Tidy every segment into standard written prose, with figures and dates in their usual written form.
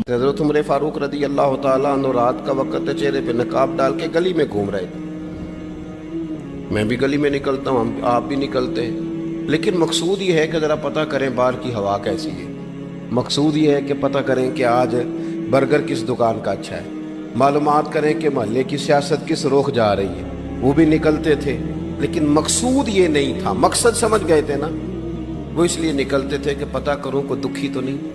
حضرت عمر فاروق رضی اللہ تعالیٰ عنہ رات کا وقت چہرے پہ نقاب ڈال کے گلی میں گھوم رہے تھے. میں بھی گلی میں نکلتا ہوں, آپ بھی نکلتے ہیں, لیکن مقصود یہ ہے کہ ذرا پتہ کریں باہر کی ہوا کیسی ہے. مقصود یہ ہے کہ پتہ کریں کہ آج برگر کس دکان کا اچھا ہے, معلومات کریں کہ محلے کی سیاست کس رخ جا رہی ہے. وہ بھی نکلتے تھے, لیکن مقصود یہ نہیں تھا. مقصد سمجھ گئے تھے نا, وہ اس لیے نکلتے تھے کہ پتہ کروں کوئی دکھی تو نہیں,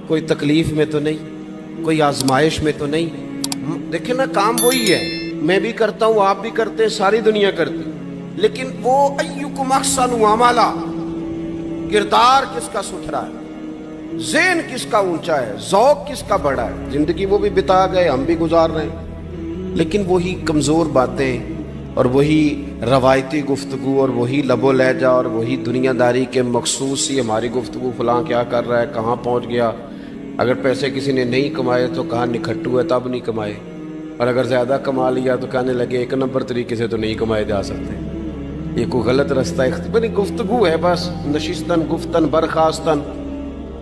کوئی تکلیف میں تو نہیں, کوئی آزمائش میں تو نہیں. دیکھیں نا, کام وہی ہے, میں بھی کرتا ہوں, آپ بھی کرتے ہیں, ساری دنیا کرتی, لیکن وہ ایکم احسن عملا, کردار کس کا ستھرا ہے, ذہن کس کا اونچا ہے, ذوق کس کا بڑا ہے. زندگی وہ بھی بتا گئے, ہم بھی گزار رہے ہیں, لیکن وہی کمزور باتیں اور وہی روایتی گفتگو اور وہی لب و لہجہ اور وہی دنیا داری کے مخصوص سی ہماری گفتگو, فلاں کیا کر رہا ہے, کہاں پہنچ گیا. اگر پیسے کسی نے نہیں کمائے تو کہاں نکھٹو ہے تب نہیں کمائے, اور اگر زیادہ کما لیا تو کہنے لگے ایک نمبر طریقے سے تو نہیں کمائے جا سکتے, یہ کوئی غلط رستہ ہے. گفتگو ہے بس, نشستن گفتن برخاستن.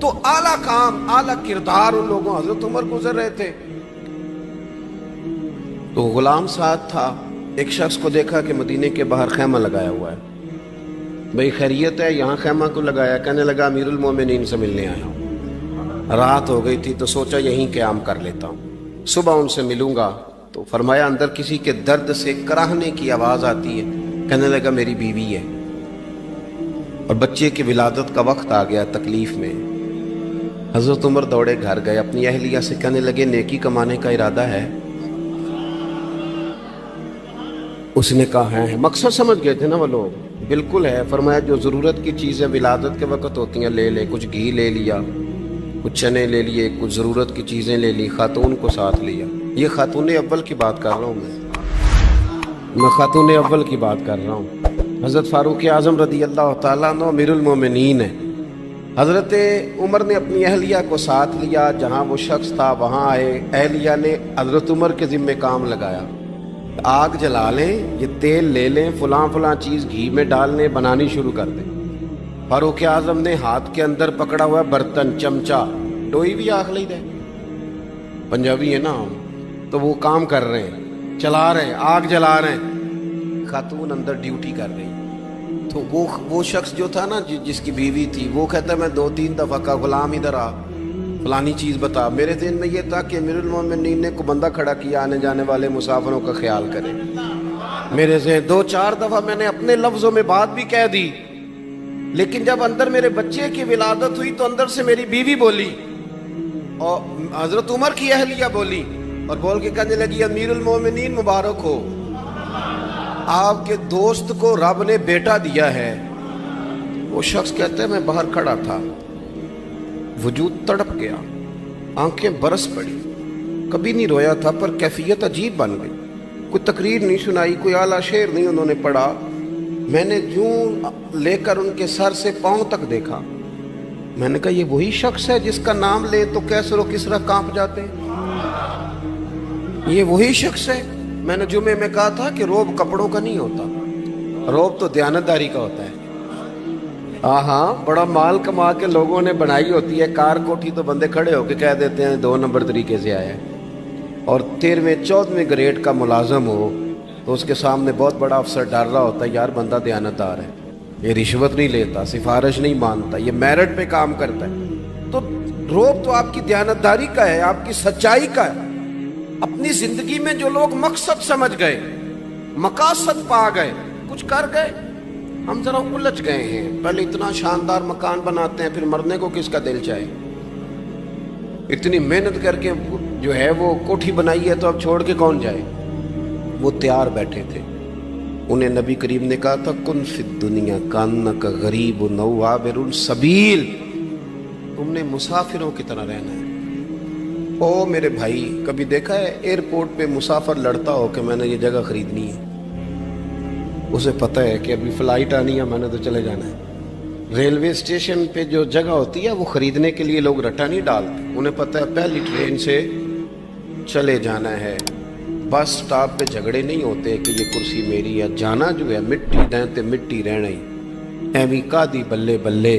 تو اعلیٰ کام, اعلیٰ کردار ان لوگوں, حضرت عمر گزر رہے تھے تو غلام ساتھ تھا. ایک شخص کو دیکھا کہ مدینے کے باہر خیمہ لگایا ہوا ہے. بھئی خیریت ہے, یہاں خیمہ کو لگایا؟ کہنے لگا امیر المومنین سے ملنے آیا ہوں, رات ہو گئی تھی تو سوچا یہیں قیام کر لیتا ہوں, صبح ان سے ملوں گا. تو فرمایا اندر کسی کے درد سے کراہنے کی آواز آتی ہے. کہنے لگا میری بیوی ہے اور بچے کی ولادت کا وقت آ گیا, تکلیف میں. حضرت عمر دوڑے گھر گئے, اپنی اہلیہ سے کہنے لگے نیکی کمانے کا ارادہ ہے؟ اس نے کہا ہے. مقصد سمجھ گئے تھے نا وہ لوگ, بالکل ہے. فرمایا جو ضرورت کی چیزیں ولادت کے وقت ہوتی ہیں لے لے. کچھ گھی لے لیا, کچھ چنے لے لیے, کچھ ضرورت کی چیزیں لے لی, خاتون کو ساتھ لیا. یہ خاتون اول کی بات کر رہا ہوں میں خاتون اول کی بات کر رہا ہوں. حضرت فاروق اعظم رضی اللہ تعالیٰ عنہ امیر المومنین ہے. حضرت عمر نے اپنی اہلیہ کو ساتھ لیا, جہاں وہ شخص تھا وہاں آئے. اہلیہ نے حضرت عمر کے ذمہ کام لگایا, آگ جلا لیں, یہ تیل لے لیں, فلاں فلاں چیز گھی میں ڈال لیں, بنانی شروع کر دیں. فاروق اعظم نے ہاتھ کے اندر پکڑا ہوا برتن, چمچہ, ڈوئی بھی آخ لی دے, پنجابی ہے نا ہم, تو وہ کام کر رہے ہیں, چلا رہے ہیں, آگ جلا رہے ہیں. خاتون اندر ڈیوٹی کر رہی. تو وہ شخص جو تھا نا, جس کی بیوی تھی, وہ کہتا ہے میں 2-3 دفعہ کا غلام ادھر آ, فلانی چیز بتا. میرے ذہن میں یہ تھا کہ امیر المومنین نے کو بندہ کھڑا کیا, آنے جانے والے مسافروں کا خیال کرے. میرے ذہن 2-4 دفعہ میں نے اپنے لفظوں میں بات بھی کہہ دی, لیکن جب اندر میرے بچے کی ولادت ہوئی تو اندر سے میری بیوی بولی اور حضرت عمر کی اہلیہ بولی, اور بول کے کہنے لگی امیر المومنین مبارک ہو, آپ کے دوست کو رب نے بیٹا دیا ہے. وہ شخص کہتا ہے میں باہر کھڑا تھا, وجود تڑپ گیا, آنکھیں برس پڑی, کبھی نہیں رویا تھا پر کیفیت عجیب بن گئی. کوئی تقریر نہیں سنائی, کوئی اعلیٰ شعر نہیں انہوں نے پڑھا. میں نے یوں لے کر ان کے سر سے پاؤں تک دیکھا. میں نے کہا یہ وہی شخص ہے جس کا نام لے تو کیسر و کسرا کانپ جاتے ہیں, یہ وہی شخص ہے. میں نے جمعے میں کہا تھا کہ روب کپڑوں کا نہیں ہوتا, روب تو دیانتداری کا ہوتا ہے. ہاں, بڑا مال کما کے لوگوں نے بنائی ہوتی ہے, کار کوٹھی تو بندے کھڑے ہو کے کہہ دیتے ہیں 2 نمبر طریقے سے آیا ہے. اور 13ویں-14ویں گریڈ کا ملازم ہو تو اس کے سامنے بہت بڑا افسر ڈر رہا ہوتا ہے, یار بندہ دیانتدار ہے, یہ رشوت نہیں لیتا, سفارش نہیں مانتا, یہ میرٹ پہ کام کرتا ہے. تو روب تو آپ کی دیانتداری کا ہے, آپ کی سچائی کا ہے. اپنی زندگی میں جو لوگ مقصد سمجھ گئے, مقاصد پا گئے, کچھ کر گئے, ہم ذرا الجھ گئے ہیں. پہلے اتنا شاندار مکان بناتے ہیں, پھر مرنے کو کس کا دل چاہے. اتنی محنت کر کے جو ہے وہ کوٹھی بنائی ہے تو اب چھوڑ کے کون جائے. وہ تیار بیٹھے تھے. انہیں نبی کریم نے کہا تھا کن فی الدنیا کانک غریب نو عابر السبیل, تم نے مسافروں کی طرح رہنا ہے. او میرے بھائی, کبھی دیکھا ہے ایئرپورٹ پہ مسافر لڑتا ہو کہ میں نے یہ جگہ خریدنی ہے؟ اسے پتہ ہے کہ ابھی فلائٹ آنی ہے, میں نے تو چلے جانا ہے. ریلوے اسٹیشن پہ جو جگہ ہوتی ہے وہ خریدنے کے لیے لوگ رٹا نہیں ڈالتے, انہیں پتہ ہے پہلی ٹرین سے چلے جانا ہے. بس سٹاپ پہ جھگڑے نہیں ہوتے کہ یہ کرسی میری ہے, جانا جو ہے مٹی دیں تے مٹی رہنا ہی. ایویں کا دی بلے بلے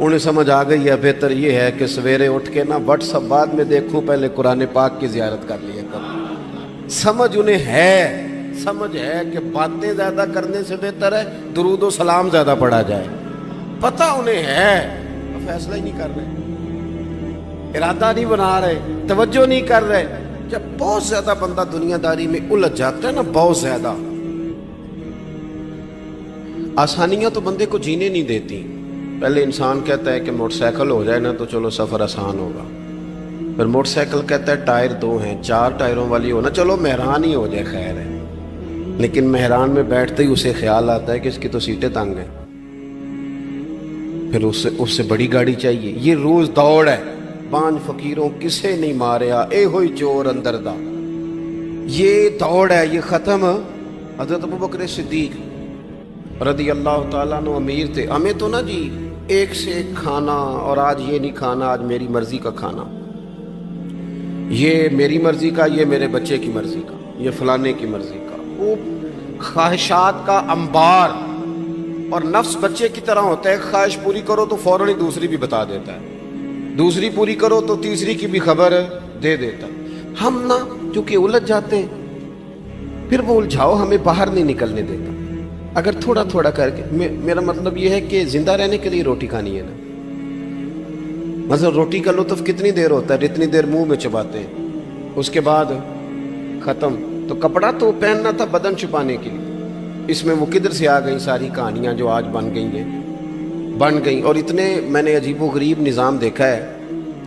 انہیں سمجھ آ گئی ہے بہتر یہ ہے کہ سویرے اٹھ کے نا واٹس ایپ بعد میں دیکھوں، پہلے قرآن پاک کی زیارت کر لیا کروں۔ سمجھ انہیں ہے کہ باتیں زیادہ کرنے سے بہتر ہے درود و سلام زیادہ پڑھا جائے، پتہ انہیں ہے، فیصلہ ہی نہیں کر رہے، ارادہ نہیں بنا رہے، توجہ نہیں کر رہے۔ جب بہت زیادہ بندہ دنیا داری میں الجھ جاتا ہے نا، بہت زیادہ، آسانیاں تو بندے کو جینے نہیں دیتی۔ پہلے انسان کہتا ہے کہ موٹر سائیکل ہو جائے نا تو چلو سفر آسان ہوگا، پھر موٹر سائیکل کہتا ہے ٹائر 2 ہیں، 4 ٹائروں والی ہونا، چلو مہران ہی ہو جائے خیر ہے، لیکن مہران میں بیٹھتے ہی اسے خیال آتا ہے کہ اس کی تو سیٹیں تنگ ہیں، پھر اس سے بڑی گاڑی چاہیے۔ یہ روز دوڑ ہے، 5 فقیروں کسے نہیں ماریا، اے ہوئی چور اندر دا، یہ دوڑ ہے، یہ ختم۔ حضرت ابوبکر صدیق رضی اللہ تعالیٰ عنہ امیر تھے، ہمیں تو نا جی ایک سے ایک کھانا، اور آج یہ نہیں کھانا، آج میری مرضی کا کھانا، یہ میری مرضی کا، یہ میرے بچے کی مرضی کا، یہ فلانے کی مرضی کا، وہ خواہشات کا انبار۔ اور نفس بچے کی طرح ہوتا ہے، خواہش پوری کرو تو فوراً ہی دوسری بھی بتا دیتا ہے، دوسری پوری کرو تو تیسری کی بھی خبر دے دیتا ہے۔ ہم نا چونکہ الجھ جاتے ہیں، پھر وہ الجھاؤ ہمیں باہر نہیں نکلنے دیتا۔ اگر تھوڑا تھوڑا کر کے، میرا مطلب یہ ہے کہ زندہ رہنے کے لیے روٹی کھانی ہے نا، مثلا روٹی کا لطف کتنی دیر ہوتا ہے، جتنی دیر منہ میں چباتے ہیں، اس کے بعد ختم۔ تو کپڑا تو پہننا تھا بدن چھپانے کے لیے، اس میں وہ کدھر سے آ گئی ساری کہانیاں جو آج بن گئیں۔ اور اتنے میں نے عجیب و غریب نظام دیکھا ہے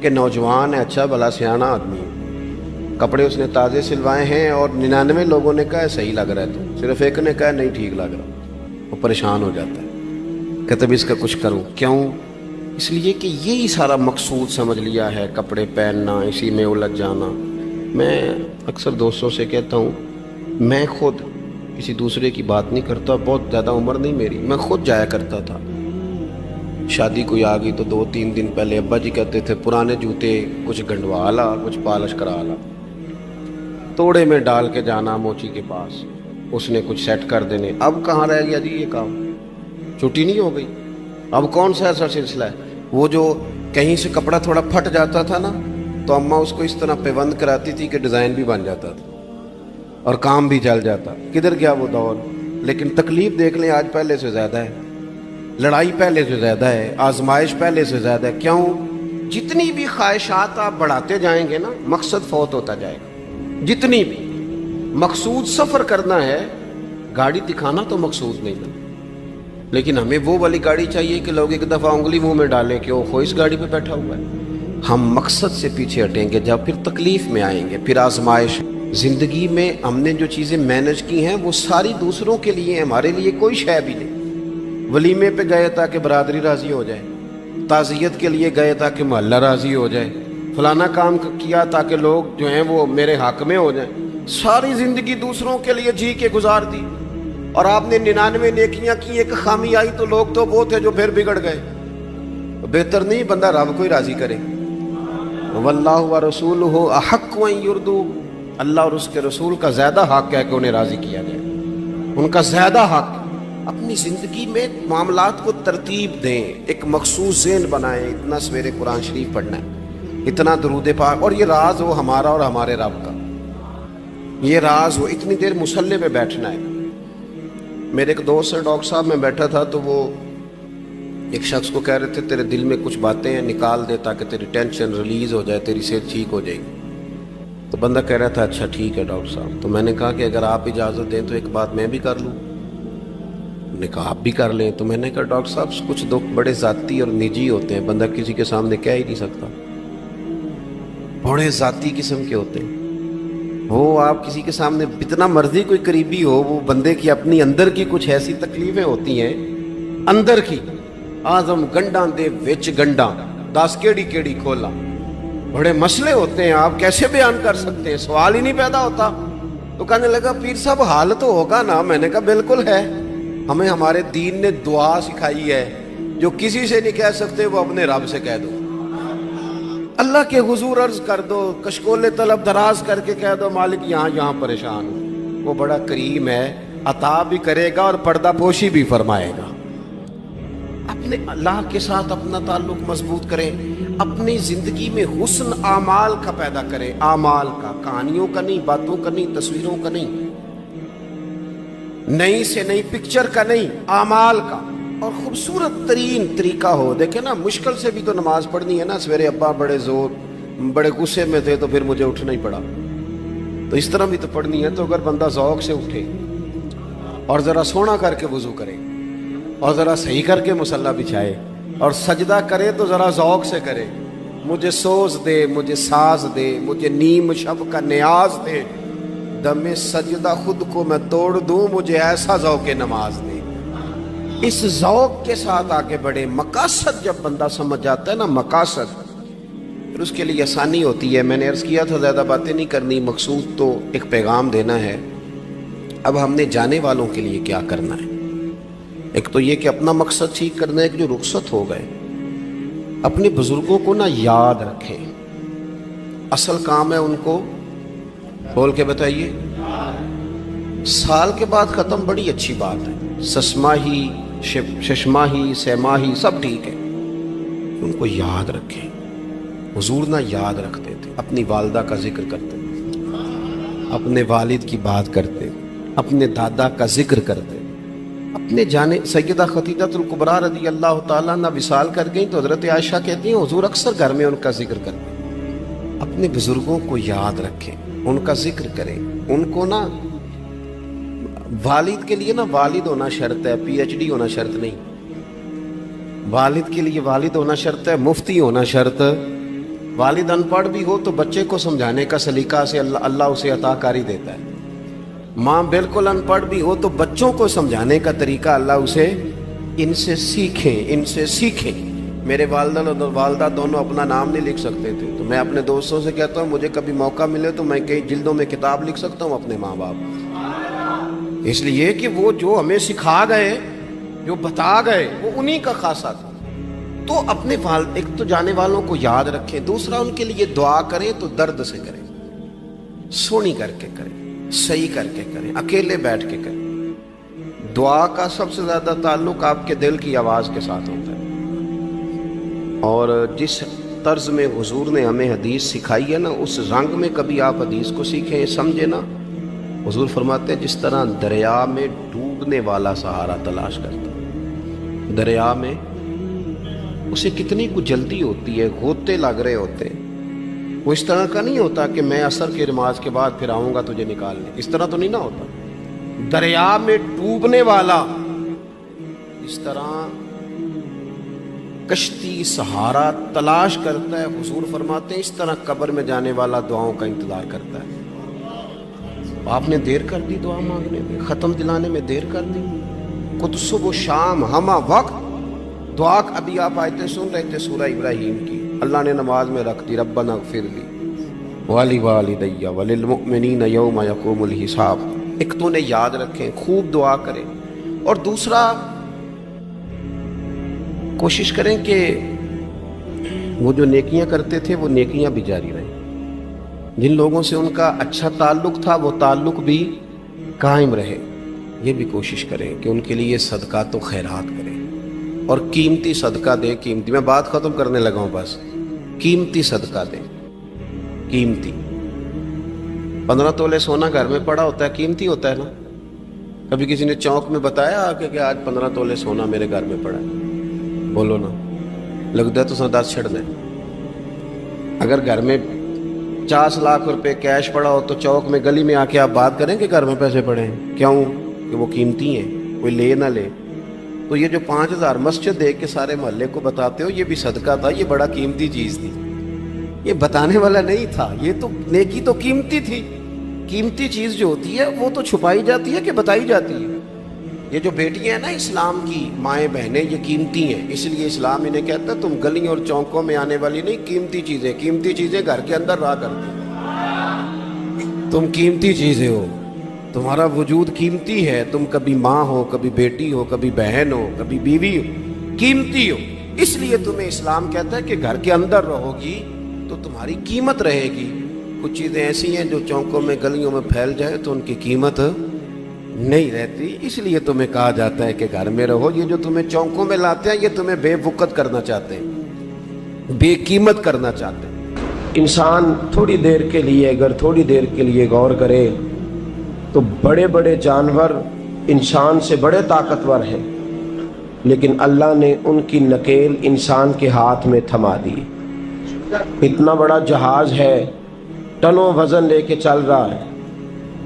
کہ نوجوان ہے، اچھا بھلا سیاںا آدمی ہے، کپڑے اس نے تازے سلوائے ہیں، اور 99 لوگوں نے کہا ہے صحیح لگ رہا ہے، تو صرف ایک نے کہا ہے نہیں ٹھیک لگ رہا، وہ پریشان ہو جاتا ہے، کہتا ہے اس کا کچھ کروں۔ کیوں؟ اس لیے کہ یہی سارا مقصود سمجھ لیا ہے، کپڑے پہننا، اسی میں الجھ جانا۔ میں اکثر دوستوں سے کہتا ہوں، میں خود کسی دوسرے کی بات نہیں کرتا، بہت زیادہ عمر نہیں میری، میں خود جایا کرتا تھا، شادی کوئی آ گئی تو 2-3 دن پہلے ابا جی کہتے تھے پرانے جوتے کچھ گنڈوا لا، کچھ پالش کرا لا، توڑے میں ڈال کے جانا موچی کے پاس، اس نے کچھ سیٹ کر دینے۔ اب کہاں رہ گیا جی یہ کام، چھٹی نہیں ہو گئی، اب کون سا ایسا سلسلہ ہے؟ وہ جو کہیں سے کپڑا تھوڑا پھٹ جاتا تھا نا، تو اماں اس کو اس طرح پیوند کراتی تھی کہ ڈیزائن بھی بن جاتا تھا اور کام بھی چل جاتا۔ کدھر گیا وہ دور؟ لیکن تکلیف دیکھ لیں آج پہلے سے زیادہ ہے، لڑائی پہلے سے زیادہ ہے، آزمائش پہلے سے زیادہ ہے۔ کیوں؟ جتنی بھی خواہشات آپ بڑھاتے جائیں گے نا، مقصد فوت ہوتا جائے گا۔ جتنی بھی مقصود سفر کرنا ہے، گاڑی دکھانا تو مقصود نہیں نا، لیکن ہمیں وہ والی گاڑی چاہیے کہ لوگ ایک دفعہ انگلی منہ میں ڈالیں کہ وہ اس گاڑی پہ بیٹھا ہوا ہے۔ ہم مقصد سے پیچھے ہٹیں گے جب پھر تکلیف میں آئیں گے، پھر آزمائش۔ زندگی میں ہم نے جو چیزیں مینج کی ہیں وہ ساری دوسروں کے لیے، ہمارے لیے کوئی شے بھی نہیں۔ ولیمے پہ گئے تاکہ برادری راضی ہو جائے، تعزیت کے لیے گئے تاکہ محلہ راضی ہو جائے، فلانا کام کیا تاکہ لوگ جو ہیں وہ میرے حق میں ہو جائیں۔ ساری زندگی دوسروں کے لیے جی کے گزار دی، اور آپ نے 99 نیکیاں کی، ایک خامی آئی تو لوگ تو وہ تھے جو پھر بگڑ گئے۔ بہتر نہیں بندہ رب کو ہی راضی کرے۔ واللہ ورسولہ احق ان یرضوا، اللہ اور اس کے رسول کا زیادہ حق ہے کہ انہیں راضی کیا جائے، ان کا زیادہ حق۔ اپنی زندگی میں معاملات کو ترتیب دیں، ایک مخصوص ذہن بنائیں، اتنا سویرے قرآن شریف پڑھنا ہے، اتنا درود پاک، اور یہ راز ہو ہمارا اور ہمارے رب کا، یہ راز ہو، اتنی دیر مصلی پہ بیٹھنا ہے۔ میرے ایک دوست سے ڈاکٹر صاحب میں بیٹھا تھا، تو وہ ایک شخص کو کہہ رہے تھے تیرے دل میں کچھ باتیں ہیں، نکال دے تاکہ تیری ٹینشن ریلیز ہو جائے، تیری صحت ٹھیک ہو جائے گی۔ تو بندہ کہہ رہا تھا اچھا ٹھیک ہے ڈاکٹر صاحب۔ تو میں نے کہا کہ اگر آپ اجازت دیں تو ایک بات میں بھی کر لوں؟ انہوں نے کہا آپ بھی کر لیں۔ تو میں نے کہا ڈاکٹر صاحب کچھ دکھ بڑے ذاتی اور نجی ہوتے ہیں، بندہ کسی کے سامنے کہہ ہی نہیں سکتا، بڑے ذاتی قسم کے ہوتے ہیں، وہ آپ کسی کے سامنے اتنا مرضی کوئی قریبی ہو، وہ بندے کی اپنی اندر کی کچھ ایسی تکلیفیں ہوتی ہیں اندر کی، آزم گنڈاں دے وچ گنڈاں 10 کیڑی کھولا، بڑے مسئلے ہوتے ہیں، آپ کیسے بیان کر سکتے ہیں، سوال ہی نہیں پیدا ہوتا۔ تو کہنے لگا پیر صاحب حال تو ہوگا نا؟ میں نے کہا بالکل ہے، ہمیں ہمارے دین نے دعا سکھائی ہے، جو کسی سے نہیں کہہ سکتے وہ اپنے رب سے کہہ دو، اللہ کے حضور عرض کر دو، کشکول طلب دراز کر کے کہہ دو مالک یہاں پریشان ہوں، وہ بڑا کریم ہے، عطا بھی کرے گا اور پردہ پوشی بھی فرمائے گا۔ اب اپنے اللہ کے ساتھ اپنا تعلق مضبوط کریں، اپنی زندگی میں حسن اعمال کا پیدا کریں، اعمال کا، کہانیوں کا نہیں، باتوں کا نہیں، تصویروں کا نہیں، نئی سے نئی پکچر کا نہیں، اعمال کا، اور خوبصورت ترین طریقہ ہو۔ دیکھیں نا، مشکل سے بھی تو نماز پڑھنی ہے نا۔ سویرے ابا بڑے غصے میں تھے تو پھر مجھے اٹھنا ہی پڑا، تو اس طرح بھی تو پڑھنی ہے۔ تو اگر بندہ ذوق سے اٹھے اور ذرا سونا کر کے وضو کرے اور ذرا صحیح کر کے مصلی بچھائے اور سجدہ کرے تو ذرا ذوق سے کرے، مجھے سوز دے، مجھے ساز دے، مجھے نیم شب کا نیاز دے، دم سجدہ خود کو میں توڑ دوں، مجھے ایسا ذوق نماز دے۔ اس ذوق کے ساتھ آگے بڑھے۔ مقاصد جب بندہ سمجھ جاتا ہے نا، مقاصد، پھر اس کے لیے آسانی ہوتی ہے۔ میں نے عرض کیا تھا زیادہ باتیں نہیں کرنی، مقصود تو ایک پیغام دینا ہے۔ اب ہم نے جانے والوں کے لیے کیا کرنا ہے؟ ایک تو یہ کہ اپنا مقصد ٹھیک کرنا ہے کہ جو رخصت ہو گئے، اپنے بزرگوں کو نا یاد رکھیں۔ اصل کام ہے ان کو بول کے بتائیے۔ سال کے بعد ختم، بڑی اچھی بات ہے، سسماہی، ششماہی، سیماہی سب ٹھیک ہے، ان کو یاد رکھیں۔ حضور نہ یاد رکھتے تھے، اپنی والدہ کا ذکر کرتے، اپنے والد کی بات کرتے، اپنے دادا کا ذکر کرتے، اپنے جانے سیدہ خدیجہ الکبریٰ رضی اللہ تعالیٰ عنہ وصال کر گئیں تو حضرت عائشہ کہتی ہیں حضور اکثر گھر میں ان کا ذکر کرتے۔ اپنے بزرگوں کو یاد رکھیں، ان کا ذکر کریں، ان کو نا، والد کے لیے نا والد ہونا شرط ہے، پی ایچ ڈی ہونا شرط نہیں۔ والد کے لیے والد ہونا شرط ہے، مفتی ہونا شرط۔ والد ان پڑھ بھی ہو تو بچے کو سمجھانے کا سلیقہ سے اللہ اسے عطا کاری دیتا ہے۔ ماں بالکل ان پڑھ بھی ہو تو بچوں کو سمجھانے کا طریقہ اللہ اسے، ان سے سیکھیں، ان سے سیکھیں۔ میرے والدہ اور والدہ دونوں اپنا نام نہیں لکھ سکتے تھے، تو میں اپنے دوستوں سے کہتا ہوں مجھے کبھی موقع ملے تو میں کئی جلدوں میں کتاب لکھ سکتا ہوں اپنے ماں باپ، اس لیے کہ وہ جو ہمیں سکھا گئے، جو بتا گئے، وہ انہی کا خاصہ تھا۔ تو اپنے والد، ایک تو جانے والوں کو یاد رکھیں، دوسرا ان کے لیے دعا کریں تو درد سے کریں، سونی کر کے کریں، صحیح کر کے کریں، اکیلے بیٹھ کے کریں۔ دعا کا سب سے زیادہ تعلق آپ کے دل کی آواز کے ساتھ ہوتا ہے، اور جس طرز میں حضور نے ہمیں حدیث سکھائی ہے نا، اس رنگ میں کبھی آپ حدیث کو سیکھیں، سمجھیں نا۔ حضور فرماتے ہیں جس طرح دریا میں ڈوبنے والا سہارا تلاش کرتا، دریا میں اسے کتنی کچھ جلدی ہوتی ہے، غوطے لگ رہے ہوتے ہیں، وہ اس طرح کا نہیں ہوتا کہ میں عصر کی نماز کے بعد پھر آؤں گا تجھے نکالنے، اس طرح تو نہیں نہ ہوتا۔ دریا میں ڈوبنے والا اس طرح کشتی سہارا تلاش کرتا ہے، حضور فرماتے ہیں اس طرح قبر میں جانے والا دعاؤں کا انتظار کرتا ہے۔ آپ نے دیر کر دی دعا مانگنے میں، ختم دلانے میں دیر کر دی، خود صبح شام ہمہ وقت دعا۔ ابھی آپ آیتیں سن رہے تھے سورہ ابراہیم کی، اللہ نے نماز میں رکھ دی، ربنا اغفر لی ولوالدی وللمؤمنین یوم یقوم الحساب۔ ایک تو انہیں یاد رکھیں، خوب دعا کریں، اور دوسرا کوشش کریں کہ وہ جو نیکیاں کرتے تھے وہ نیکیاں بھی جاری رہیں، جن لوگوں سے ان کا اچھا تعلق تھا وہ تعلق بھی قائم رہے۔ یہ بھی کوشش کریں کہ ان کے لیے صدقات و خیرات کریں، اور قیمتی صدقہ دیں۔ قیمتی، میں بات ختم کرنے لگا ہوں، بس قیمتی صدقہ دیں، قیمتی۔ 15 تولے سونا گھر میں پڑا ہوتا ہے، قیمتی ہوتا ہے نا۔ کبھی کسی نے چوک میں بتایا کہ آج 15 تولے سونا میرے گھر میں پڑا ہے؟ بولو نا، لگتا ہے تو 10 چھڑنا ہے۔ اگر گھر میں 50 لاکھ روپے کیش پڑا ہو تو چوک میں گلی میں آ کے آپ بات کریں کہ گھر میں پیسے پڑے ہیں؟ کیوں؟ کہ وہ قیمتی ہیں، کوئی لے نہ لے۔ تو یہ جو 5000 مسجد دے کے سارے محلے کو بتاتے ہو یہ بھی صدقہ تھا، یہ بڑا قیمتی چیز تھی، یہ بتانے والا نہیں تھا، یہ تو نیکی تو قیمتی تھی۔ قیمتی چیز جو ہوتی ہے وہ تو چھپائی جاتی ہے کہ بتائی جاتی ہے۔ یہ جو بیٹیاں ہیں نا اسلام کی، مائیں بہنیں، یہ قیمتی ہیں، اس لیے اسلام انہیں کہتا ہے تم گلیوں اور چوکوں میں آنے والی نہیں، قیمتی چیزیں، قیمتی چیزیں گھر کے اندر رہا کرتی، تم قیمتی چیزیں ہو، تمہارا وجود قیمتی ہے، تم کبھی ماں ہو، کبھی بیٹی ہو، کبھی بہن ہو، کبھی بیوی ہو، قیمتی ہو۔ اس لیے تمہیں اسلام کہتا ہے کہ گھر کے اندر رہو گی تو تمہاری قیمت رہے گی۔ کچھ چیزیں ایسی ہیں جو چوکوں میں گلیوں میں پھیل جائے تو ان کی قیمت نہیں رہتی، اس لیے تمہیں کہا جاتا ہے کہ گھر میں رہو۔ یہ جو تمہیں چونکوں میں لاتے ہیں، یہ تمہیں بے وقت کرنا چاہتے ہیں، بے قیمت کرنا چاہتے ہیں۔ انسان تھوڑی دیر کے لیے، اگر تھوڑی دیر کے لیے غور کرے تو بڑے بڑے جانور انسان سے بڑے طاقتور ہیں، لیکن اللہ نے ان کی نکیل انسان کے ہاتھ میں تھما دی۔ اتنا بڑا جہاز ہے، ٹنوں وزن لے کے چل رہا ہے،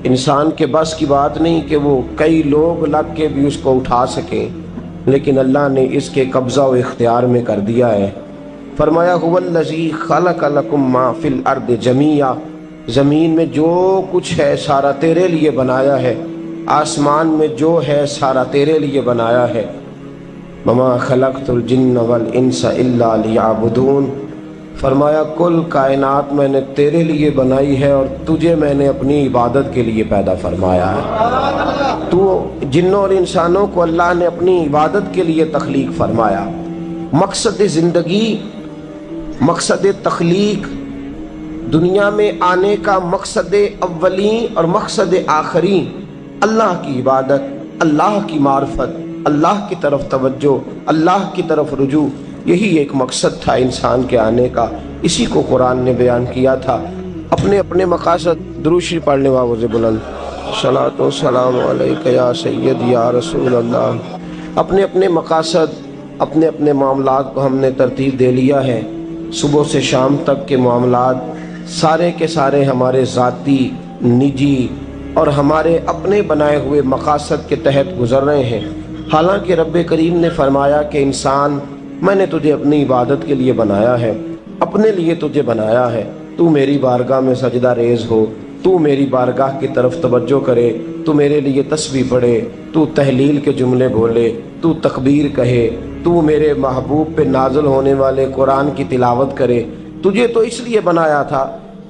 انسان کے بس کی بات نہیں کہ وہ کئی لوگ لگ کے بھی اس کو اٹھا سکیں، لیکن اللہ نے اس کے قبضہ و اختیار میں کر دیا ہے۔ فرمایا هو الذی خلق لکم ما فی الارض جمیعا، زمین میں جو کچھ ہے سارا تیرے لیے بنایا ہے، آسمان میں جو ہے سارا تیرے لیے بنایا ہے۔ وما خلقت الجن والانس الا لیعبدون، فرمایا کل کائنات میں نے تیرے لیے بنائی ہے اور تجھے میں نے اپنی عبادت کے لیے پیدا فرمایا ہے۔ تو جنوں اور انسانوں کو اللہ نے اپنی عبادت کے لیے تخلیق فرمایا۔ مقصد زندگی، مقصد تخلیق، دنیا میں آنے کا مقصد اولین اور مقصد آخرین اللہ کی عبادت، اللہ کی معرفت، اللہ کی طرف توجہ، اللہ کی طرف رجوع، یہی ایک مقصد تھا انسان کے آنے کا۔ اسی کو قرآن نے بیان کیا تھا۔ اپنے اپنے مقاصد، درود شریف پڑھنے والوں سے بلند صلاۃ و سلام علیک یا سید یا رسول اللہ۔ اپنے اپنے مقاصد، اپنے اپنے معاملات کو ہم نے ترتیب دے لیا ہے۔ صبح سے شام تک کے معاملات سارے کے سارے ہمارے ذاتی، نجی اور ہمارے اپنے بنائے ہوئے مقاصد کے تحت گزر رہے ہیں۔ حالانکہ رب کریم نے فرمایا کہ انسان، میں نے تجھے اپنی عبادت کے لیے بنایا ہے، اپنے لیے تجھے بنایا ہے، تو میری بارگاہ میں سجدہ ریز ہو، تو میری بارگاہ کی طرف توجہ کرے، تو میرے لیے تسبیح پڑھے، تو تحلیل کے جملے بولے، تو تکبیر کہے، تو میرے محبوب پہ نازل ہونے والے قرآن کی تلاوت کرے۔ تجھے تو اس لیے بنایا تھا۔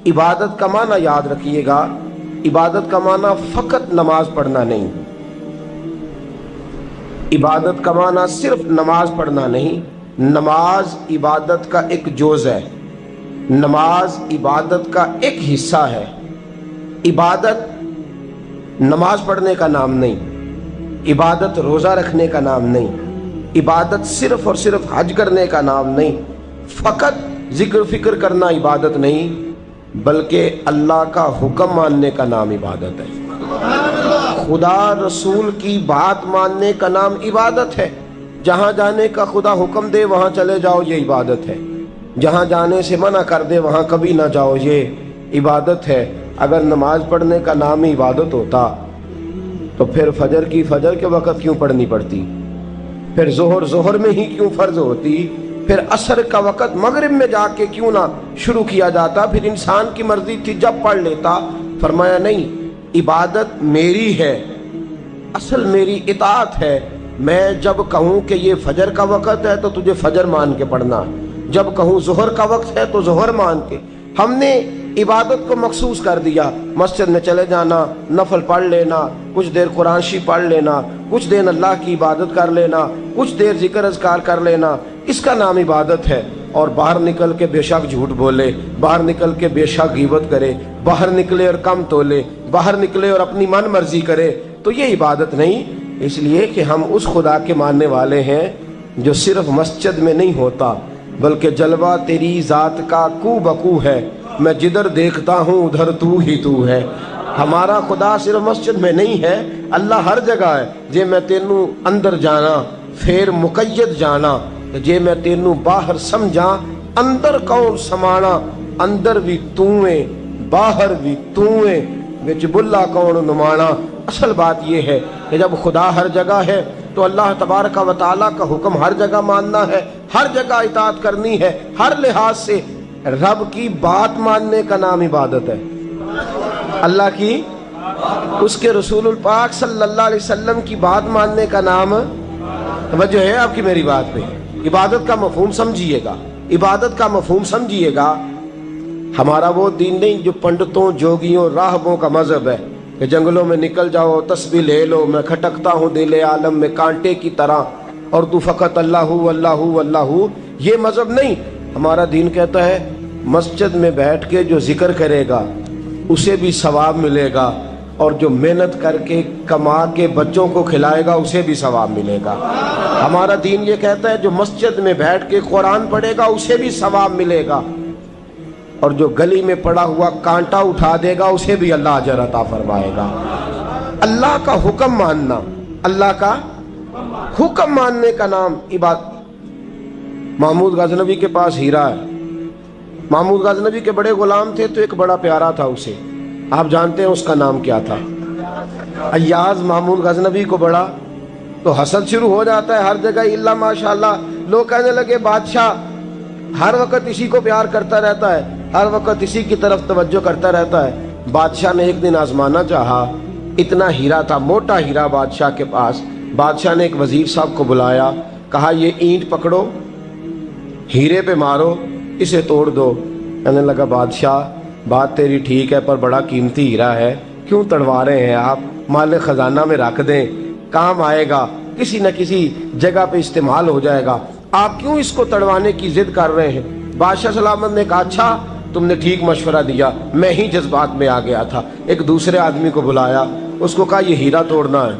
عبادت کا معنی یاد رکھیے گا، عبادت کا معنی فقط نماز پڑھنا نہیں، عبادت کا معنی صرف نماز پڑھنا نہیں، نماز عبادت کا ایک جز ہے، نماز عبادت کا ایک حصہ ہے۔ عبادت نماز پڑھنے کا نام نہیں، عبادت روزہ رکھنے کا نام نہیں، عبادت صرف اور صرف حج کرنے کا نام نہیں، فقط ذکر فکر کرنا عبادت نہیں، بلکہ اللہ کا حکم ماننے کا نام عبادت ہے۔ خدا رسول کی بات ماننے کا نام عبادت ہے۔ جہاں جانے کا خدا حکم دے وہاں چلے جاؤ، یہ عبادت ہے۔ جہاں جانے سے منع کر دے وہاں کبھی نہ جاؤ، یہ عبادت ہے۔ اگر نماز پڑھنے کا نام ہی عبادت ہوتا تو پھر فجر کی فجر کے وقت کیوں پڑھنی پڑتی، پھر ظہر میں ہی کیوں فرض ہوتی، پھر عصر کا وقت مغرب میں جا کے کیوں نہ شروع کیا جاتا، پھر انسان کی مرضی تھی جب پڑھ لیتا۔ فرمایا نہیں، عبادت میری ہے، اصل میری اطاعت ہے۔ میں جب کہوں کہ یہ فجر کا وقت ہے تو تجھے فجر مان کے پڑھنا، جب کہوں ظہر کا وقت ہے تو ظہر مان کے۔ ہم نے عبادت کو مخصوص کر دیا، مسجد میں چلے جانا، نفل پڑھ لینا، کچھ دیر قرآن شریف پڑھ لینا، کچھ دیر اللہ کی عبادت کر لینا، کچھ دیر ذکر اذکار کر لینا، اس کا نام عبادت ہے۔ اور باہر نکل کے بے شک جھوٹ بولے، باہر نکل کے بے شک غیبت کرے، باہر نکلے اور کم تولے، باہر نکلے اور اپنی من مرضی کرے، تو یہ عبادت نہیں۔ اس لیے کہ ہم اس خدا کے ماننے والے ہیں جو صرف مسجد میں نہیں ہوتا، بلکہ جلوہ تیری ذات کا کو بکو ہے، میں جدھر دیکھتا ہوں ادھر تو ہی تو ہے۔ ہمارا خدا صرف مسجد میں نہیں ہے، اللہ ہر جگہ ہے۔ جے میں تینوں اندر جانا پھر مقید جانا، جے میں تینوں باہر سمجھا اندر کون سمانا، اندر بھی تویں باہر بھی تویں وچ بلا کون نمانا۔ اصل بات یہ ہے کہ جب خدا ہر جگہ ہے تو اللہ تبارک و تعالیٰ کا حکم ہر جگہ ماننا ہے، ہر جگہ اطاعت کرنی ہے، ہر لحاظ سے۔ رب کی بات ماننے کا نام عبادت ہے، اللہ کی، اس کے رسول الپاک صلی اللہ علیہ وسلم کی بات ماننے کا نام، توجہ ہے آپ کی میری بات پہ؟ عبادت کا مفہوم سمجھیے گا، عبادت کا مفہوم سمجھیے گا۔ ہمارا وہ دین نہیں جو پنڈتوں، جوگیوں، راہبوں کا مذہب ہے کہ جنگلوں میں نکل جاؤ، تسبیح لے لو، میں کھٹکتا ہوں دل عالم میں کانٹے کی طرح اور تو فقط اللہ اللہ اللہ۔ یہ مذہب نہیں۔ ہمارا دین کہتا ہے مسجد میں بیٹھ کے جو ذکر کرے گا اسے بھی ثواب ملے گا، اور جو محنت کر کے کما کے بچوں کو کھلائے گا اسے بھی ثواب ملے گا۔ ہمارا دین یہ کہتا ہے جو مسجد میں بیٹھ کے قرآن پڑھے گا اسے بھی ثواب ملے گا، اور جو گلی میں پڑا ہوا کانٹا اٹھا دے گا اسے بھی اللہ اجر عطا فرمائے گا۔ اللہ کا حکم ماننا، اللہ کا حکم ماننے کا نام عبادت۔ محمود غزنوی کے پاس ہیرا ہے، محمود غزنوی کے بڑے غلام تھے تو ایک بڑا پیارا تھا اسے، آپ جانتے ہیں اس کا نام کیا تھا؟ ایاز محمود غزنوی کو بڑا تو حسد شروع ہو جاتا ہے ہر جگہ، اللہ ماشاءاللہ لوگ کہنے لگے بادشاہ ہر وقت اسی کو پیار کرتا رہتا ہے، ہر وقت اسی کی طرف توجہ کرتا رہتا ہے۔ بادشاہ نے ایک دن آزمانا چاہا، اتنا ہیرا تھا، موٹا ہیرا بادشاہ کے پاس۔ بادشاہ نے ایک وزیر صاحب کو بلایا، کہا یہ اینٹ پکڑو، ہیرے پہ مارو، اسے توڑ دو۔ کہنے لگا بادشاہ بات تیری ٹھیک ہے پر بڑا قیمتی ہیرا ہے، کیوں تڑوا رہے ہیں آپ؟ مال خزانہ میں رکھ دیں، کام آئے گا، کسی نہ کسی جگہ پہ استعمال ہو جائے گا، آپ کیوں اس کو تڑوانے کی ضد کر رہے ہیں؟ بادشاہ سلامت نے کہا اچھا تم نے ٹھیک مشورہ دیا، میں ہی جذبات میں آ گیا تھا۔ ایک دوسرے آدمی کو بلایا، اس کو کہا یہ ہیرا توڑنا ہے۔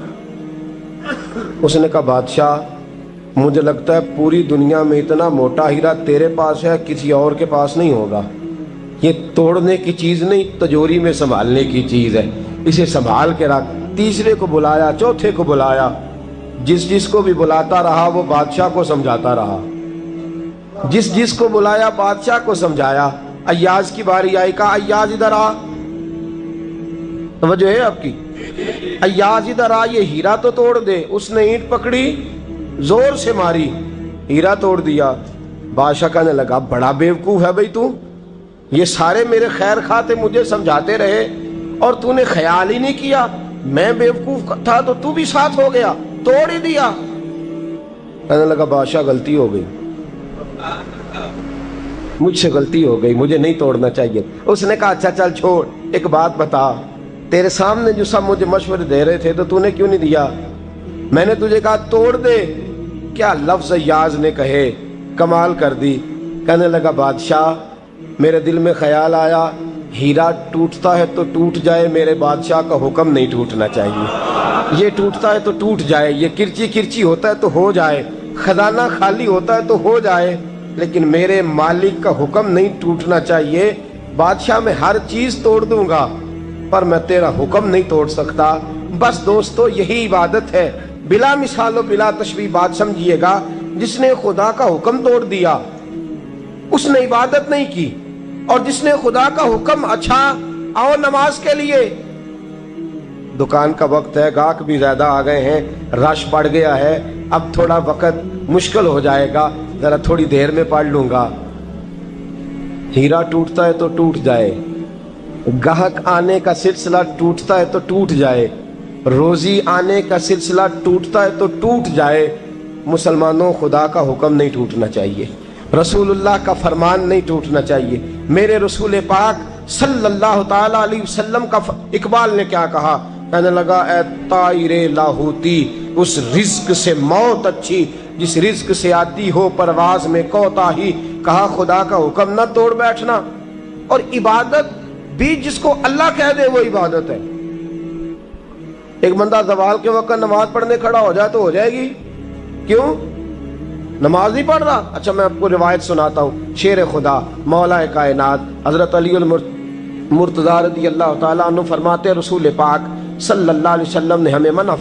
اس نے کہا بادشاہ مجھے لگتا ہے پوری دنیا میں اتنا موٹا ہیرا تیرے پاس ہے، کسی اور کے پاس نہیں ہوگا، یہ توڑنے کی چیز نہیں تجوری میں سنبھالنے کی چیز ہے، اسے سنبھال کے رکھ۔ تیسرے کو بلایا، چوتھے کو بلایا، جس کو بھی بلاتا رہا وہ بادشاہ کو سمجھاتا رہا، جس کو بلایا بادشاہ کو سمجھایا۔ ایاز کی باری آئی، کہا ایاز ادھر آ، توجہ ہے آپ کی؟ ایاز ادھر آ، یہ ہیرا تو توڑ دے۔ اس نے اینٹ پکڑی، زور سے ماری، ہیرا توڑ دیا۔ بادشاہ کہنے لگا بڑا بیوقوف ہے بھئی تو، یہ سارے میرے خیر خواہ تھے، مجھے سمجھاتے رہے اور تو نے خیال ہی نہیں کیا، میں بیوقوف تھا تو تو بھی ساتھ ہو گیا، توڑ ہی دیا۔ کہنے لگا بادشاہ غلطی ہو گئی، مجھ سے غلطی ہو گئی، مجھے نہیں توڑنا چاہیے۔ اس نے کہا اچھا چل چھوڑ، ایک بات بتا، تیرے سامنے جو سب مجھے مشورے دے رہے تھے تو نے کیوں نہیں دیا؟ میں نے تجھے کہا توڑ دے، کیا لفظ ایاز نے کہے، کمال کر دی۔ کہنے لگا بادشاہ میرے دل میں خیال آیا ہیرا ٹوٹتا ہے تو ٹوٹ جائے، میرے بادشاہ کا حکم نہیں ٹوٹنا چاہیے، یہ ٹوٹتا ہے تو ٹوٹ جائے، یہ کرچی کرچی ہوتا ہے تو ہو جائے، خزانہ خالی ہوتا ہے تو ہو جائے، لیکن میرے مالک کا حکم نہیں ٹوٹنا چاہیے۔ بادشاہ میں ہر چیز توڑ دوں گا پر میں تیرا حکم نہیں توڑ سکتا۔ بس دوستو یہی عبادت ہے، بلا مثال و بلا تشبیہ بات سمجھیے گا۔ جس نے خدا کا حکم توڑ دیا اس نے عبادت نہیں کی، اور جس نے خدا کا حکم اچھا آؤ نماز کے لیے، دکان کا وقت ہے، گاہک بھی زیادہ آ گئے ہیں، رش بڑھ گیا ہے، اب تھوڑا وقت مشکل ہو جائے گا، ذرا تھوڑی دیر میں پڑھ لوں گا۔ ہیرا ٹوٹتا ہے تو ٹوٹ جائے، گاہک آنے کا سلسلہ ٹوٹتا ہے تو ٹوٹ جائے، روزی آنے کا سلسلہ ٹوٹتا ہے تو ٹوٹ جائے۔ مسلمانوں خدا کا حکم نہیں ٹوٹنا چاہیے، رسول اللہ کا فرمان نہیں ٹوٹنا چاہیے۔ میرے رسول پاک صلی اللہ تعالی علیہ وسلم کا اقبال نے کیا کہا؟ کہنے لگا اے طائر لاہوتی، اس رزق سے موت اچھی جس رزق سے آتی ہو پرواز میں کوتاہی۔ کہا خدا کا حکم نہ توڑ بیٹھنا، اور عبادت بھی جس کو اللہ کہہ دے وہ عبادت ہے۔ ایک بندہ زوال کے وقت نماز پڑھنے کھڑا ہو جائے تو ہو جائے گی، کیوں؟ نماز نہیں پڑھ رہا؟ اچھا میں آپ کو روایت سناتا ہوں، شیر خدا مولا کائنات حضرت علی المرتضی رضی اللہ تعالیٰ عنہ فرماتے رسول پاک صلی اللہ علیہ وسلم نے ہمیں منع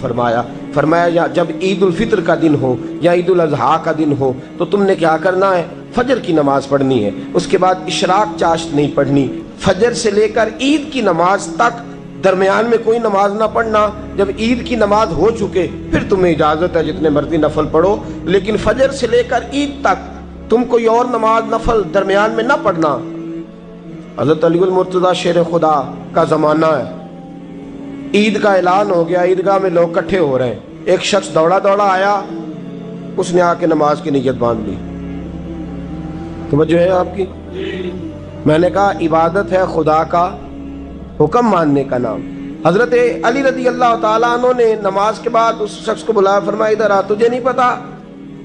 فرمایا جب عید الفطر کا دن ہو یا عید الاضحیٰ کا دن ہو تو تم نے کیا کرنا ہے؟ فجر کی نماز پڑھنی ہے، اس کے بعد اشراق چاشت نہیں پڑھنی، فجر سے لے کر عید کی نماز تک درمیان میں کوئی نماز نہ پڑھنا۔ جب عید کی نماز ہو چکے پھر تمہیں اجازت ہے جتنے مرضی نفل پڑھو، لیکن فجر سے لے کر عید تک تم کوئی اور نماز نفل درمیان میں نہ پڑھنا۔ حضرت علی المرتضی شیر خدا کا زمانہ ہے، عید کا اعلان ہو گیا، عیدگاہ میں لوگ اکٹھے ہو رہے ہیں، ایک شخص دوڑا دوڑا آیا، اس نے آ کے نماز کی نیت باندھ لی۔ توجہ ہے آپ کی؟ میں نے کہا عبادت ہے خدا کا حکم ماننے کا نام۔ حضرت علی رضی اللہ تعالیٰ عنہ نے نماز کے بعد اس شخص کو بلایا، فرمایا ادھر آ، تجھے نہیں پتا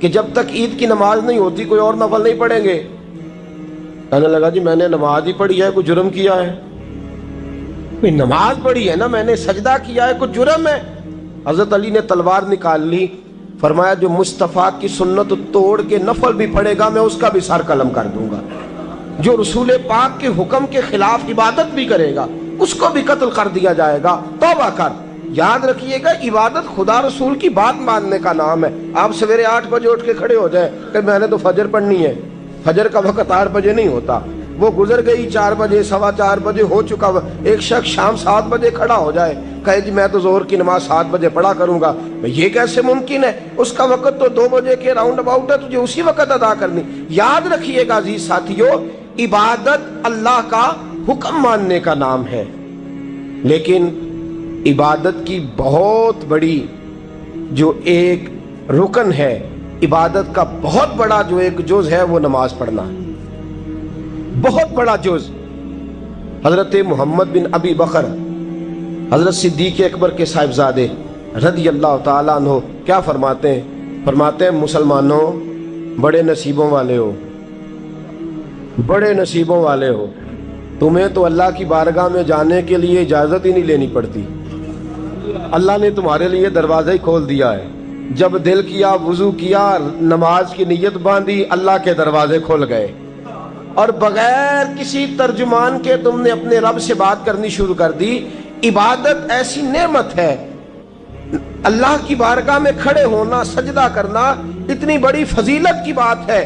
کہ جب تک عید کی نماز نہیں ہوتی کوئی اور نفل نہیں پڑھیں گے؟ کہنے لگا جی میں نے نماز ہی پڑھی ہے، کوئی جرم کیا ہے؟ کوئی نماز پڑھی ہے نا، میں نے سجدہ کیا ہے، کوئی جرم ہے؟ حضرت علی نے تلوار نکال لی، فرمایا جو مصطفیٰ کی سنت توڑ کے نفل بھی پڑھے گا میں اس کا بھی سر قلم کر دوں گا، جو رسول پاک کے حکم کے خلاف عبادت بھی کرے گا اس کو بھی قتل کر دیا جائے گا، توبہ کر۔ یاد رکھیے گا عبادت خدا رسول کی بات ماننے کا نام ہے۔ آپ سویرے 8 بجے اٹھ کے کھڑے ہو جائیں کہ میں نے تو فجر پڑھنی ہے، فجر کا وقت 8 بجے نہیں ہوتا، وہ گزر گئی 4 بجے، 4:15 بجے ہو چکا۔ ایک شخص شام 7 بجے کھڑا ہو جائے کہے جی میں تو ظہر کی نماز 7 بجے پڑھا کروں گا، یہ کیسے ممکن ہے؟ اس کا وقت تو 2 بجے کے راؤنڈ اباؤٹ ہے، تجھے اسی وقت ادا کرنی۔ یاد رکھیے گا عزیز ساتھیو، عبادت اللہ کا حکم ماننے کا نام ہے، لیکن عبادت کی بہت بڑی جو ایک رکن ہے، عبادت کا بہت بڑا جو ایک جز ہے وہ نماز پڑھنا ہے، بہت بڑا جز۔ حضرت محمد بن ابی بکر حضرت صدیق اکبر کے صاحبزادے رضی اللہ تعالیٰ عنہ کیا فرماتے ہیں؟ فرماتے ہیں مسلمانوں بڑے نصیبوں والے ہو، بڑے نصیبوں والے ہو، تمہیں تو اللہ کی بارگاہ میں جانے کے لیے اجازت ہی نہیں لینی پڑتی، اللہ نے تمہارے لیے دروازہ ہی کھول دیا ہے، جب دل کیا وضو کیا نماز کی نیت باندھی اللہ کے دروازے کھل گئے، اور بغیر کسی ترجمان کے تم نے اپنے رب سے بات کرنی شروع کر دی۔ عبادت ایسی نعمت ہے، اللہ کی بارگاہ میں کھڑے ہونا، سجدہ کرنا اتنی بڑی فضیلت کی بات ہے۔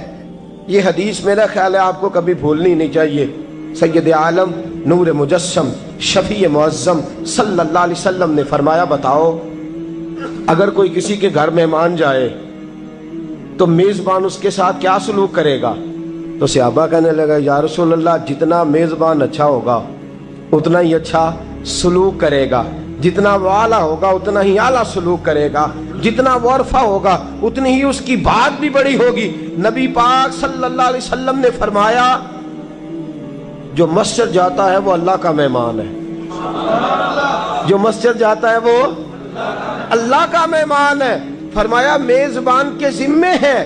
یہ حدیث میرا خیال ہے آپ کو کبھی بھولنی نہیں چاہیے۔ سید عالم نور مجسم شفیع معظم صلی اللہ علیہ وسلم نے فرمایا بتاؤ اگر کوئی کسی کے گھر مہمان جائے تو میزبان اس کے ساتھ کیا سلوک کرے گا؟ تو صحابہ کہنے لگا یا رسول اللہ جتنا میزبان اچھا ہوگا اتنا ہی اچھا سلوک کرے گا، جتنا وہ اعلیٰ ہوگا اتنا ہی اعلیٰ سلوک کرے گا، جتنا وہ عرفہ ہوگا اتنی ہی اس کی بات بھی بڑی ہوگی۔ نبی پاک صلی اللہ علیہ وسلم نے فرمایا جو مسجد جاتا ہے وہ اللہ کا مہمان ہے، جو مسجد جاتا ہے وہ اللہ کا مہمان ہے۔ فرمایا میزبان کے ذمے ہے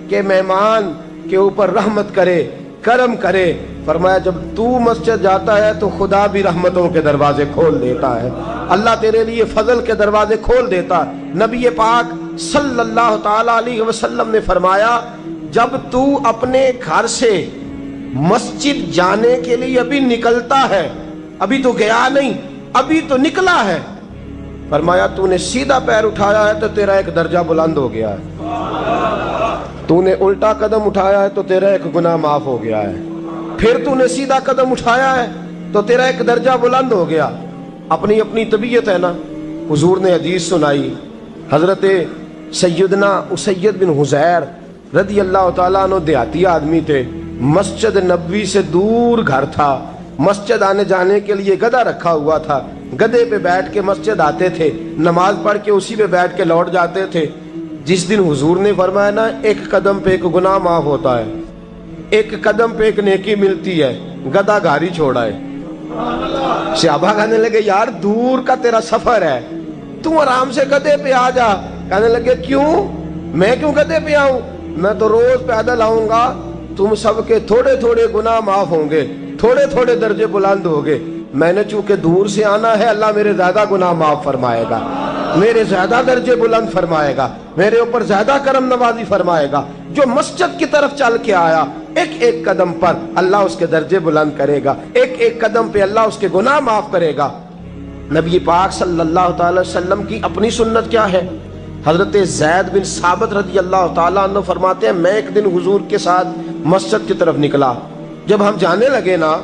کہ مہمان کے اوپر رحمت کرے، کرم کرے۔ فرمایا جب تو مسجد جاتا ہے تو خدا بھی رحمتوں کے دروازے کھول دیتا ہے، اللہ تیرے لیے فضل کے دروازے کھول دیتا ہے۔ نبی پاک صلی اللہ تعالی علیہ وسلم نے فرمایا جب تو اپنے گھر سے مسجد جانے کے لیے ابھی نکلتا ہے، ابھی تو گیا نہیں، ابھی تو نکلا ہے، فرمایا تو نے سیدھا پیر اٹھایا ہے تو تیرا ایک درجہ بلند ہو گیا ہے، تو نے الٹا قدم اٹھایا ہے تو تیرا ایک گناہ معاف ہو گیا ہے، پھر تو نے سیدھا قدم اٹھایا ہے تو تیرا ایک درجہ بلند ہو گیا۔ اپنی اپنی طبیعت ہے نا۔ حضور نے حدیث سنائی، حضرت سیدنا اسید بن حزیر رضی اللہ تعالیٰ عنہ دیہاتی آدمی تھے، مسجد نبوی سے دور گھر تھا، مسجد آنے جانے کے لیے گدھا رکھا ہوا تھا، گدھے پہ بیٹھ کے مسجد آتے تھے، نماز پڑھ کے اسی پہ بیٹھ کے لوٹ جاتے تھے۔ جس دن حضور نے فرمایا نا ایک قدم پہ ایک گناہ معاف ہوتا ہے، ایک قدم پہ ایک نیکی ملتی ہے، گدھا گھاری چھوڑا ہے۔ صحابہ کہنے لگے یار دور کا تیرا سفر ہے، تو آرام سے گدھے پہ آ جا۔ کہنے لگے کیوں؟ میں کیوں گدھے پہ آؤں؟ میں تو روز پیدل آؤں گا، تم سب کے تھوڑے تھوڑے گناہ معاف ہوں گے، تھوڑے تھوڑے درجے بلند ہوں گے۔ میں نے چونکہ دور سے آنا ہے، اللہ میرے زیادہ گناہ معاف فرمائے گا، میرے زیادہ درجے بلند فرمائے گا، میرے اوپر زیادہ کرم نوازی فرمائے گا۔ جو مسجد کی طرف چل کے آیا ایک ایک قدم پر اللہ اس کے درجے بلند کرے گا، ایک ایک قدم پہ اللہ اس کے گناہ معاف کرے گا۔ نبی پاک صلی اللہ تعالی وسلم کی اپنی سنت کیا ہے؟ حضرت زید بن ثابت رضی اللہ تعالیٰ عنہ فرماتے ہیں میں ایک دن حضور کے ساتھ مسجد کی طرف نکلا، جب ہم جانے لگے نا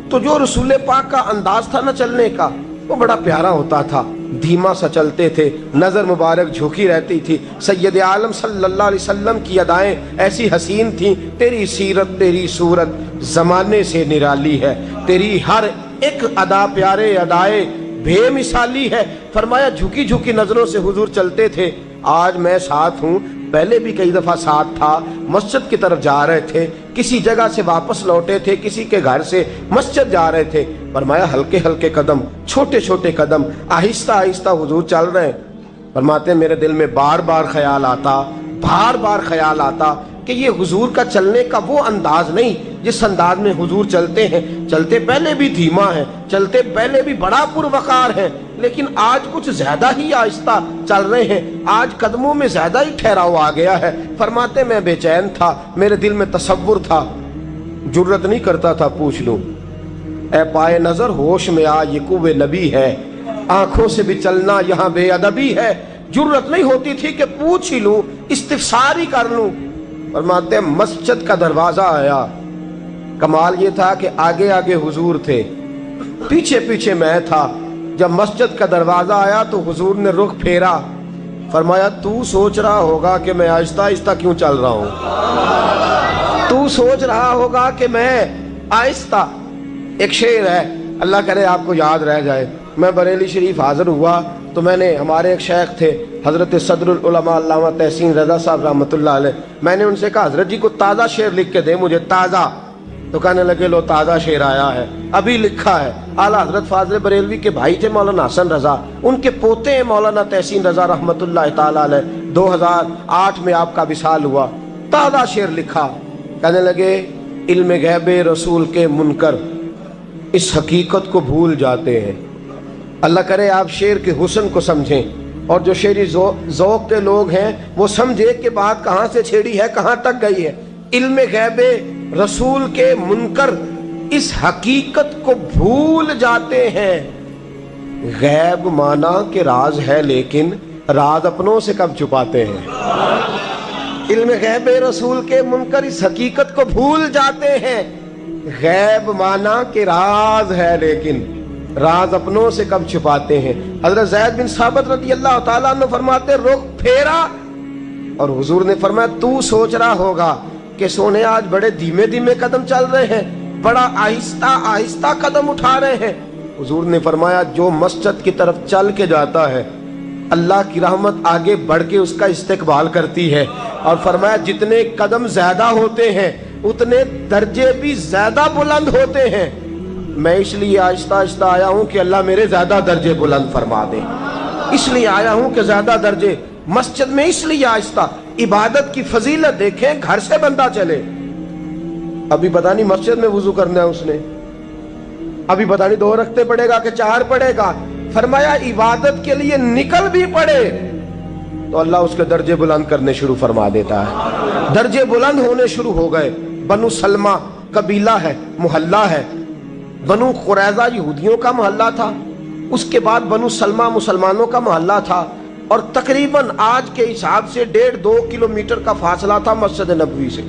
تو جو رسول پاک کا انداز تھا نا چلنے کا وہ بڑا پیارا ہوتا تھا، دھیما سا چلتے تھے، نظر مبارک جھکی رہتی تھی۔ سید عالم صلی اللہ علیہ وسلم کی ادائیں ایسی حسین تھیں، تیری سیرت تیری صورت زمانے سے نرالی ہے، تیری ہر ایک ادا پیارے ادائے بے مثالی ہے۔ فرمایا جھکی جھکی نظروں سے حضور چلتے تھے۔ آج میں ساتھ ہوں، پہلے بھی کئی دفعہ ساتھ تھا، مسجد کی طرف جا رہے تھے، کسی جگہ سے واپس لوٹے تھے، کسی کے گھر سے مسجد جا رہے تھے۔ فرمایا ہلکے ہلکے قدم، چھوٹے چھوٹے قدم، آہستہ آہستہ حضور چل رہے ہیں۔ فرماتے ہیں میرے دل میں بار بار خیال آتا، کہ یہ حضور کا چلنے کا وہ انداز نہیں جس انداز میں حضور چلتے ہیں. چلتے پہلے بھی دھیما ہے، چلتے پہلے بھی بڑا پروقار ہے، لیکن آج کچھ زیادہ ہی آہستہ چل رہے ہیں، آج قدموں میں زیادہ ہی ٹھہراؤ آ گیا ہے. فرماتے میں بے چین تھا، میرے دل میں تصور تھا، جرت نہیں کرتا تھا پوچھ لوں اے پائے نظر ہوش میں آ یہ کوے نبی ہے، آنکھوں سے بھی چلنا یہاں بے ادبی ہے. جرت نہیں ہوتی تھی کہ پوچھ ہی لوں، استفسار ہی کر لوں. فرماتے مسجد کا دروازہ آیا. کمال یہ تھا کہ آگے آگے حضور تھے، پیچھے پیچھے میں تھا. جب مسجد کا دروازہ آیا تو حضور نے رخ پھیرا، فرمایا تو سوچ رہا ہوگا کہ میں آہستہ آہستہ کیوں چل رہا ہوں، تو سوچ رہا ہوگا کہ میں آہستہ. ایک شعر ہے، اللہ کرے آپ کو یاد رہ جائے. میں بریلی شریف حاضر ہوا تو میں نے، ہمارے ایک شیخ تھے حضرت صدر العلماء علامہ تحسین رضا صاحب رحمۃ اللہ علیہ، میں نے ان سے کہا حضرت جی کو تازہ شعر لکھ کے دے مجھے، تازہ. تو کہنے لگے لو تازہ شعر آیا ہے، ابھی لکھا ہے. اعلیٰ حضرت فاضل بریلوی کے بھائی تھے مولانا حسن رضا، ان کے پوتے ہیں مولانا تحسین رضا رحمۃ اللہ تعالیٰ علیہ. 2008 میں آپ کا وصال ہوا. تازہ شعر لکھا. کہنے لگے علم غیب رسول کے منکر اس حقیقت کو بھول جاتے ہیں. اللہ کرے آپ شعر کے حسن کو سمجھیں، اور جو شعری ذوق کے لوگ ہیں وہ سمجھے کہ بات کہاں سے چھیڑی ہے، کہاں تک گئی ہے. علم غیب رسول کے منکر اس حقیقت کو بھول جاتے ہیں. غیب مانا کہ راز ہے لیکن راز اپنوں سے کب چھپاتے ہیں. علم غیب رسول کے منکر اس حقیقت کو بھول جاتے ہیں. غیب مانا کہ راز ہے لیکن راز اپنوں سے کب چھپاتے ہیں. حضرت زید بن ثابت رضی اللہ تعالیٰ عنہ فرماتے رخ پھیرا اور حضور نے فرمایا تو سوچ رہا ہوگا کہ سونے آج بڑے دھیمے دھیمے قدم چل رہے ہیں، بڑا آہستہ آہستہ قدم اٹھا رہے ہیں. حضور نے فرمایا جو مسجد کی طرف چل کے جاتا ہے اللہ کی رحمت آگے بڑھ کے اس کا استقبال کرتی ہے. اور فرمایا جتنے قدم زیادہ ہوتے ہیں اتنے درجے بھی زیادہ بلند ہوتے ہیں. میں اس لیے آہستہ آہستہ آیا ہوں کہ اللہ میرے زیادہ درجے بلند فرما دے. اس لیے آیا ہوں کہ زیادہ درجے مسجد میں، اس لیے آہستہ. عبادت کی فضیلت دیکھیں، گھر سے بندہ چلے. ابھی پتہ نہیں مسجد میں وضو کرنا ہے اس نے، ابھی پتہ نہیں 2 رکعتیں پڑھے گا کہ 4 پڑھے گا. فرمایا عبادت کے لیے نکل بھی پڑے تو اللہ اس کے درجے بلند کرنے شروع فرما دیتا ہے. درجے بلند ہونے شروع ہو گئے. بنو سلمہ قبیلہ ہے، محلہ ہے. بنو قریظہ یہودیوں کا محلہ تھا، اس کے بعد بنو سلمہ مسلمانوں کا محلہ تھا، اور تقریباً آج کے حساب سے 1.5-2 کلومیٹر کا فاصلہ تھا مسجد نبوی سے.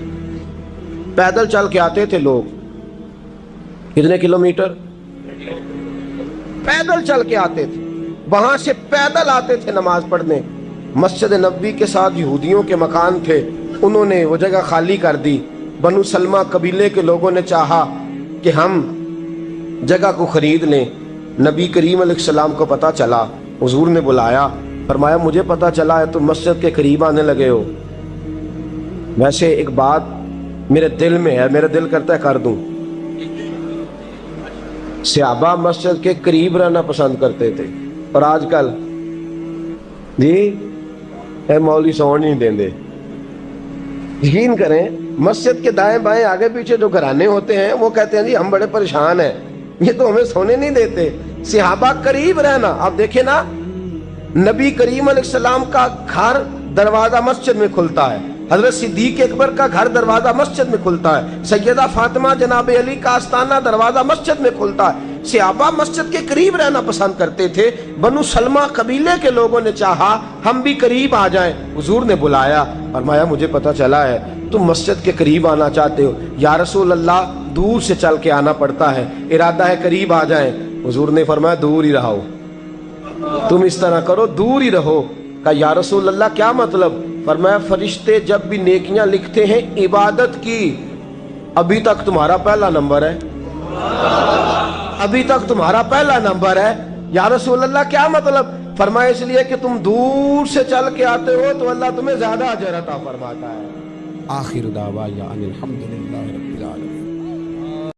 پیدل چل کے آتے تھے لوگ. کتنے کلومیٹر؟ پیدل چل کے آتے تھے، وہاں سے پیدل آتے تھے نماز پڑھنے. مسجد نبوی کے ساتھ یہودیوں کے مکان تھے، انہوں نے وہ جگہ خالی کر دی. بنو سلمہ قبیلے کے لوگوں نے چاہا کہ ہم جگہ کو خرید لیں. نبی کریم علیہ السلام کو پتہ چلا، حضور نے بلایا، فرمایا مجھے پتہ چلا ہے تم مسجد کے قریب آنے لگے ہو. ویسے ایک بات میرے دل میں ہے، میرا دل کرتا ہے کر دوں. صحابہ مسجد کے قریب رہنا پسند کرتے تھے، اور آج کل جی اے مولوی سون نہیں دیں دے. یقین کریں مسجد کے دائیں بائیں آگے پیچھے جو گھرانے ہوتے ہیں وہ کہتے ہیں جی ہم بڑے پریشان ہیں، یہ تو ہمیں سونے نہیں دیتے. صحابہ قریب رہنا. اب دیکھیں نا، نبی کریم علیہ السلام کا گھر دروازہ مسجد میں کھلتا ہے، حضرت صدیق اکبر کا گھر دروازہ مسجد میں کھلتا ہے، سیدہ فاطمہ جناب علی کا آستانہ دروازہ مسجد میں کھلتا ہے. صحابہ مسجد کے قریب رہنا پسند کرتے تھے. بنو سلمہ قبیلے کے لوگوں نے چاہا ہم بھی قریب آ جائیں. حضور نے بلایا، فرمایا مجھے پتہ چلا ہے تم مسجد کے قریب آنا چاہتے ہو. یا رسول اللہ دور سے چل کے آنا پڑتا ہے، ارادہ ہے قریب آ جائیں. حضور نے فرمایا دور ہی رہو، تم اس طرح کرو دور ہی رہو. کہا یا رسول اللہ کیا مطلب؟ فرمایا فرشتے جب بھی نیکیاں لکھتے ہیں عبادت کی، ابھی تک تمہارا پہلا نمبر ہے، ابھی تک تمہارا پہلا نمبر ہے. یا رسول اللہ کیا مطلب؟ فرمایا اس لیے کہ تم دور سے چل کے آتے ہو تو اللہ تمہیں زیادہ اجر عطا فرماتا ہے. آخر دعوانا ان الحمدللہ رب العالمین.